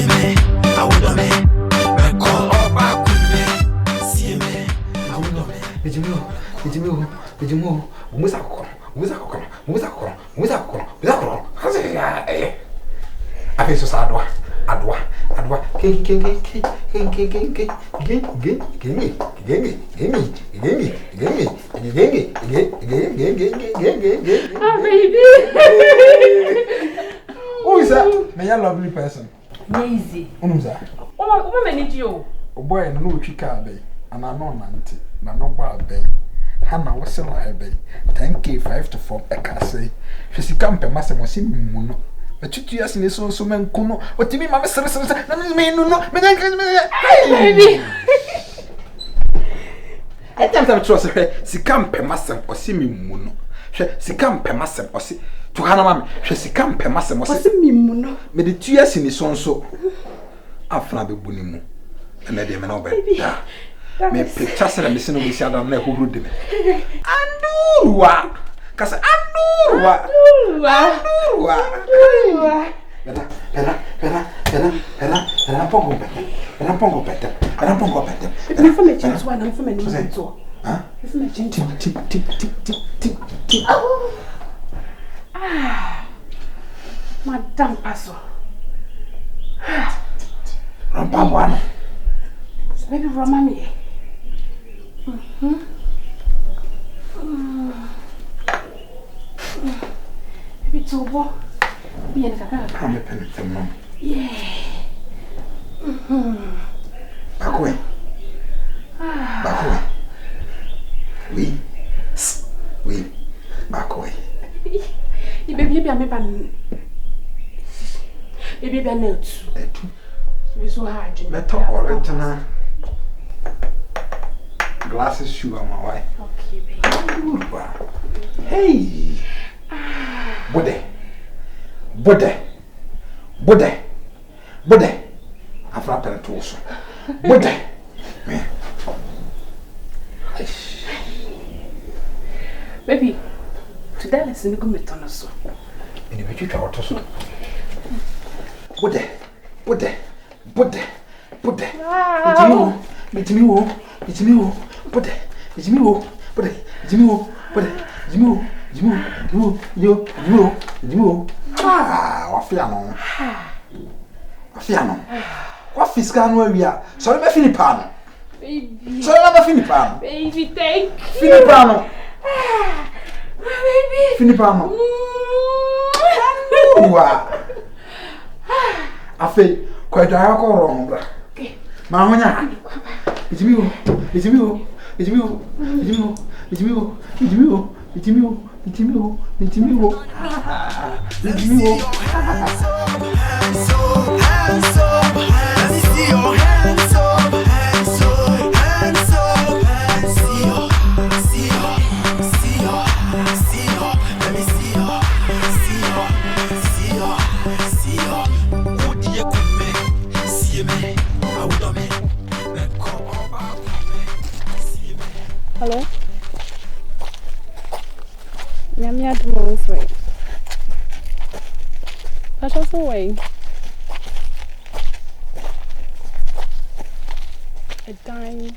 me, I would do me. Call up back with me. See me, I would do me. Who is that? May a lovely person. Easy. Oh, many do you? Oh, boy, no, which bay, and I know Nanty, no bad bay. Hannah was a bay. 10K 5 to 4, I can say. She come to Master Mono. But 2 years in this also man kuno. What do you mean, Mamma? No, baby. At times I'm trust her. She come per master or see me muno. She come per master or see to Hannah Mammy. She come per master or see me muno. Made the 2 years in this one so. After the bunimu. And let them know better. Me pictures and listen to the other man who would do it. Andurwa. Cause Andurwa. Madame Paso. Rampamwana. Baby Romami. Baby Tobo. Bien kaka. I'm a penitent mom. Yeah. Back away. Oui. Back away. Baby bien me pan. Baby bien net. We so hard. Better original glasses shoe on my wife. Okay, baby. Hey. Bude. I've wrapped it also. Bude. Baby, today let's go meet on us. In the future, I want to. Bude. It's me. Wafiano. What fiscal no we are. Sorry, me Filipano. Baby. Sorry, I'm Filipano. Baby, thank you. Filipano. Baby. Filipano. Afe, quite a wrong. Okay. Mahonya. It's me. Hello? Nyamia tomorrow's way. Pasha's away. A dime.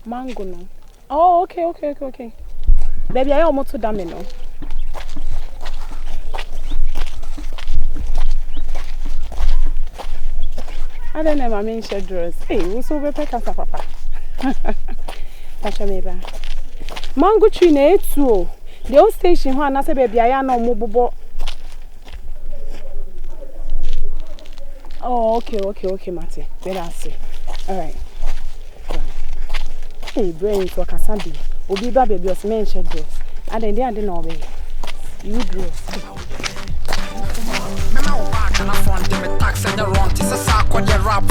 Mango no. Oh, okay. Baby, I almost done it no. I don't know my main dress. Hey, who's over Pekasa Papa? Pasha meba. Mango tree na etu. The old station ho anase baby aya na omobobo. Oh, okay, Mate. Better say. All right. Hey, brain to Kasabi. Obi ba baby os mention dress. And then they no be. You dress. And I front them a tax and you run. It's a sack on your rap on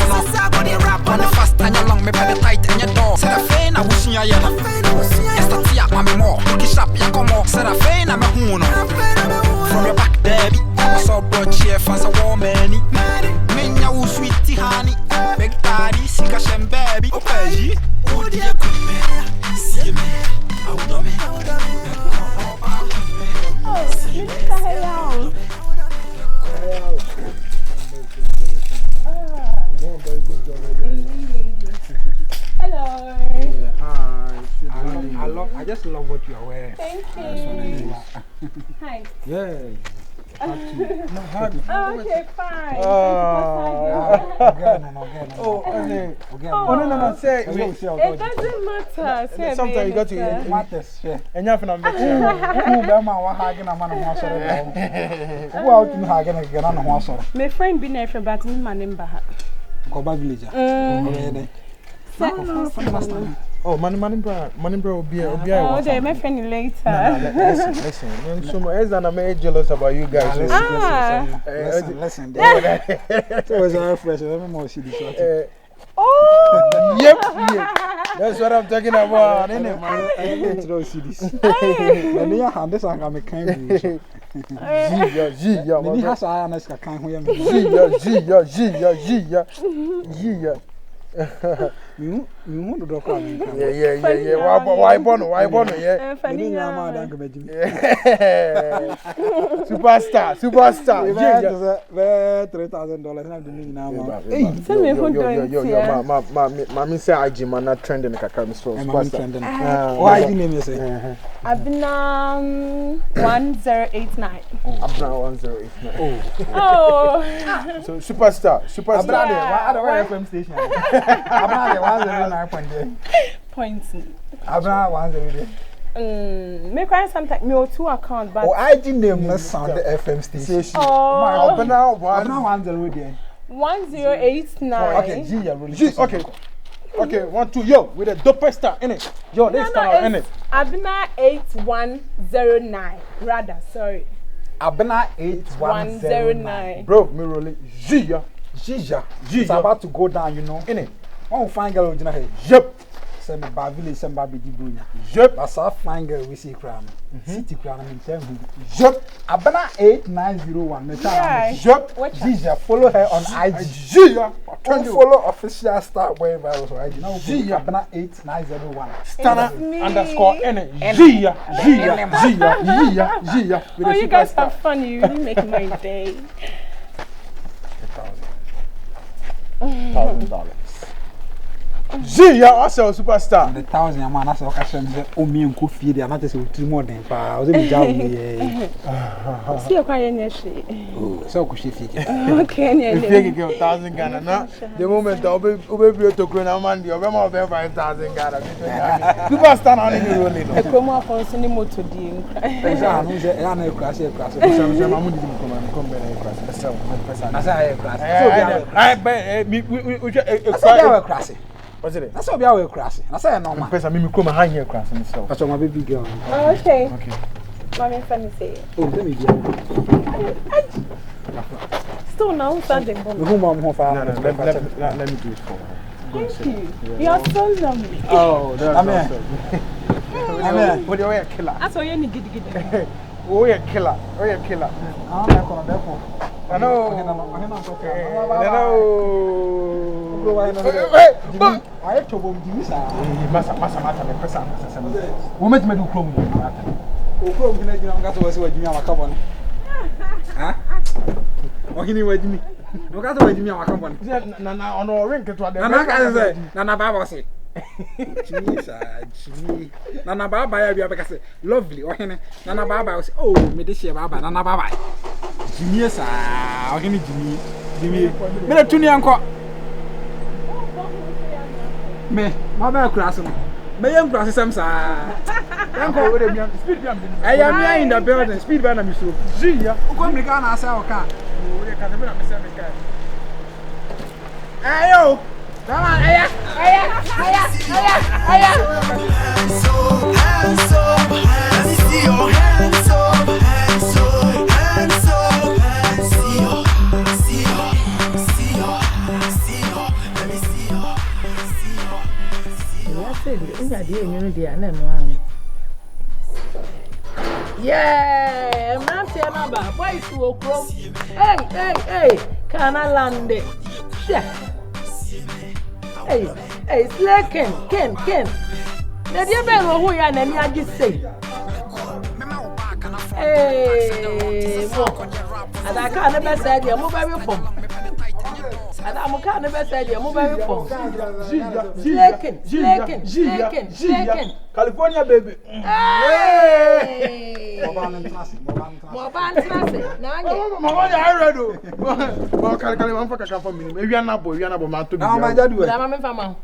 the fast and you long me by the tight and your door. Said a fan, I wish you are yellow. Yes, that's ya, mammy more. Look it up, ya come on. Said a fan, I'm a hoon. From your back, Debbie. I saw broad chef as a woman. Menya who sweetie honey. Big daddy, sick as and baby. Okay, oh dear, come here. See me. I would have me. Oh, you need to hang out. I just love what you are wearing. Thank you. Hi. Yeah. Okay, fine. Again. No. Say, It doesn't matter. Say sometimes you got to Matters. and you have an ambition. My friend been there but me my name Baha. Koba village. Oh, money, bro, will be Oh, they my friend later. Listen. I'm jealous about you guys. Listen. It was a fresh. Let me more see this. Oh, Yep. That's what I'm talking about. I didn't throw see this. When you have this, I'm a kind of. Yeah. Many has I honest can't hear me. Yeah. You want to do Yeah. Why born? Yeah. Superstar. $3,000. Mommy say I Jim man not trending kakam so Superstar. Why did you say? Abna 1089. Abna 1089. Oh. So superstar. Why FM station? Abna 109.8 Points. Abna 108. Me cry sometimes me 2 account but I didn't name the sound the FM station. Oh. Abna 108. 1089. Okay, 1 2 yo with a dope star in it. Yo, this star in it. Abna 8109. Rather, sorry. Abna 8109. Bro, me rolling. Gia. It's about to go down, you know. In it. One fine girl with her. Yep. Send me by village, send by Bidi Brunia. Yep. That's a fine girl we see crown. City crown, I mean, tell me. Yep. Abana 8901. Yeah. Yep. Gija, follow her on IG. Gia. Follow official star wherever I was right. Now, Abana 8901. Stunner _ N. Gia. Oh, you guys have fun. You really make my day. $1,000. Gia, also superstar. The 1,000 man, that's what I said. Oh, me and Kofi, they are not just 3 more than I was in the job. See you crying yesterday. So, Kushi. Okay, If you get 1,000 Ghana now, the moment I'll be to Green man, you'll be more than 5,000 Ghana. Superstar on the rolling. A promo for Sunday motor deal. What's it? That's what we are crashing. I say no man. Because I mean, come hang here crashing so. That's my baby girl. Oh, okay. Mommy, funny say. Oh, let me Still now, Sunday morning. Who mom home for? No, let me do it for her. Thank you. You're so lovely. Oh, that's Amen. What do you wear, killer? That's all you need to get. Oh, yeah, killer. I know. I told him, Massa, woman, do chrome. Oh, chrome, you got to see what you are. Come on. Huh? What can you wait me? No, got to wait me. Come on. Nana, on our ring, Nana Baba say. Nana Baba, I say, lovely. Or Nana Baba was, oh, me this year, Baba, Nana Baba. Jimmy, sir, or Jimmy. Me, a tuning uncle. Me, my back class. Me, young class, some sir. I am here in the building, speed van, I'm so. Gia, who come to Ghana, sell a car. Ayo! Come on, aya! Hands up, let me see your hands up, see your, let me see your. Yeah, I'm not saying about boys who will grow. Hey, can I land it? Yeah. Hey, Ken. The dear man who you are, and I just say, hey, and I can't never say, you're very fun. And I'm kind of best idea. Move very far. Slaking. California baby. Hey. Mama, I read it. Well, California, I'm for me. Maybe I'm not boy. You're not about to be. my dad do it. I'm a farmer.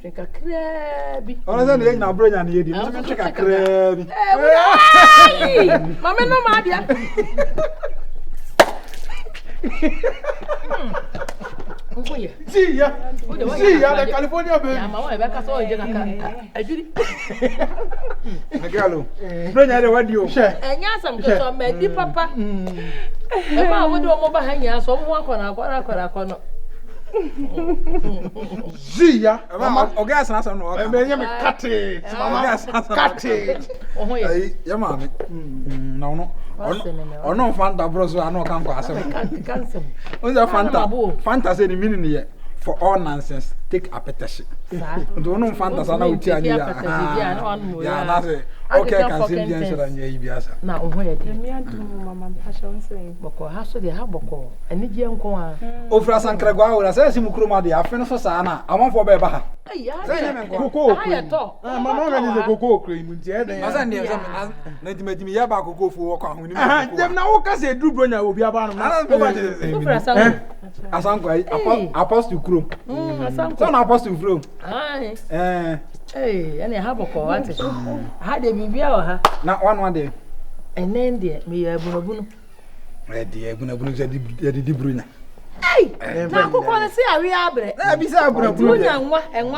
Drink a crabby. Oh, then you now bring an idiot. I'm check a crab. Mamma, no, Madia. See ya, the California baby. I'm away back. I saw you. I did it. A girl. Bring out what you share. And yes, I'm just a mad papa. I would do a mobile hanger, so one corner. See ya, Mama, or gas and some. I mean, you cut it. Cut it. Oh, yeah, mammy. No. Or no Fanta Bros. I know can't pass. What's a Fanta? Fantasy in a minute here. For all nonsense, take a petition. Don't know Fantas. I know Tiania. Yeah, that's it. Okay, I can see the answer and yes. Now, where did Me and Mamma Passion saying, Boko has to the Haboko, and the young one. Over San Cragua, as I see Mukruma, the Afrin for Sana. I want for Beba. Cocoa cream. Mamma is a cocoa cream. Let me yaba cocoa for walk on. Them now, because they do bring will be about as Uncle Apostle Crum. Son Apostle Fro. Hey, and a Haboko, I had a baby hour. Not one day. And then, dear, me a buno. Ready, I'm going to the Bruna. Hey, now go on and say, I reabre. Let me say, I'm going to and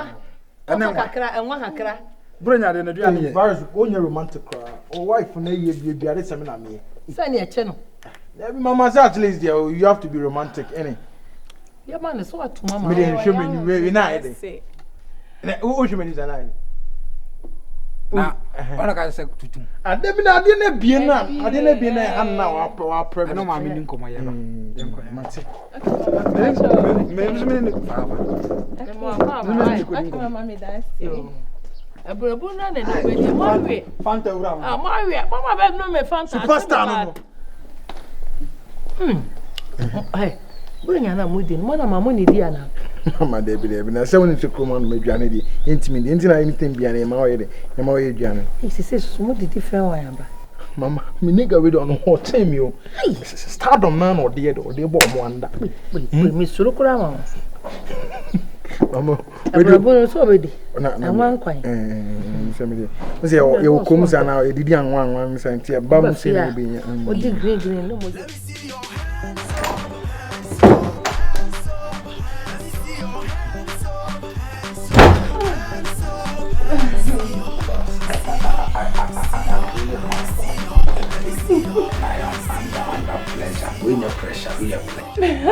one cry. Bruna, then the virus, only romantic cry. Or wife for you be a seminar me. Send your channel. Mamma's at least there, you have to be romantic, any. Your man is what to Mamma. Me didn't show me very nice. Who is an eye? Now, what I can say to you. I didn't be and now our pregnant. No, my meaning come here. A brabuna and a Maria. Fanta, Maria, Mamma, beg no me Fanta. Superstar. Hey, bring an amudin, one of my money, Diana. My baby, I said to come on, maybe an intimate, anything be an Emoy. He says, smooth the different way. Mamma, me nigga, we don't know what time you start on man or dead or dear bomb wonder. Miss Surukurama. Mamma, we do so already. And one quite. Family. You come now, you did young one, Santia, Bam, say, what did green, no more. We no pressure, we are playing.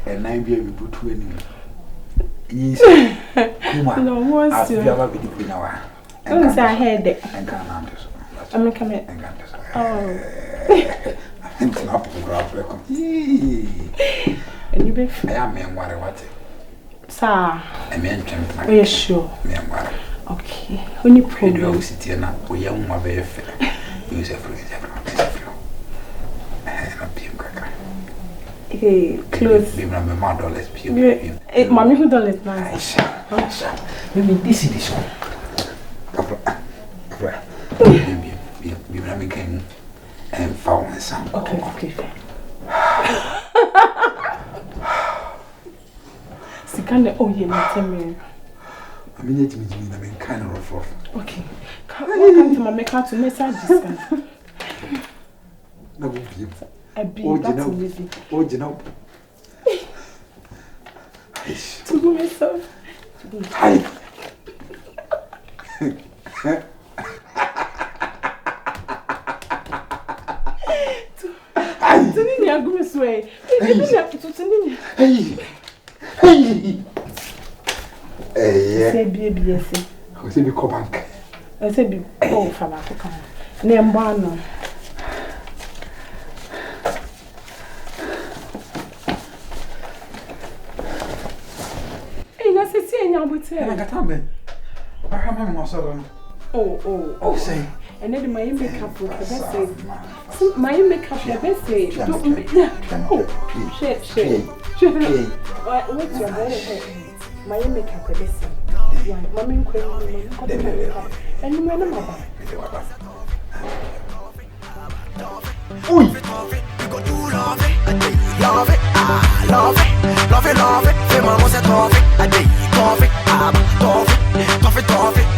And I'm being put to any. Yes, Kuma, as you ever be between our. Don't say I heard it. And can't answer. I'm coming. And can't answer. Oh, I'm not going to record. and you be I am in what? Sir, I mean, are you sure? Okay, when you problem. Sit here now, we young my baby. Use a fruit. Hey, close. Maybe I'm a mother, let's be. Mommy, who don't let nice. Maybe this is this one. Maybe I'm again and found some. Okay. Sikane, oh, you're not telling me. I mean, it means I'm kind of rough. Okay. Welcome to my maker to message this. No, you. I be back to me. Oh, you know. To go myself. Hi. Tunini agume sway. Tunini. Hey. Say be say. Who say be call bank? I say be oh fala ko kan. Ne mba no. Eh na se si enya bote. Na gata me. Aha ma mo so ron. Oh. Say. And then my makeup for that say. my makeup, the best way. What's your boy? My makeup, the best. Mammy, and you know, Ui. You go do love it, love it, love it, love it, love it. Fais-moi mon c'est trop vite, I dig, trop vite, trop vite, trop vite, trop vite.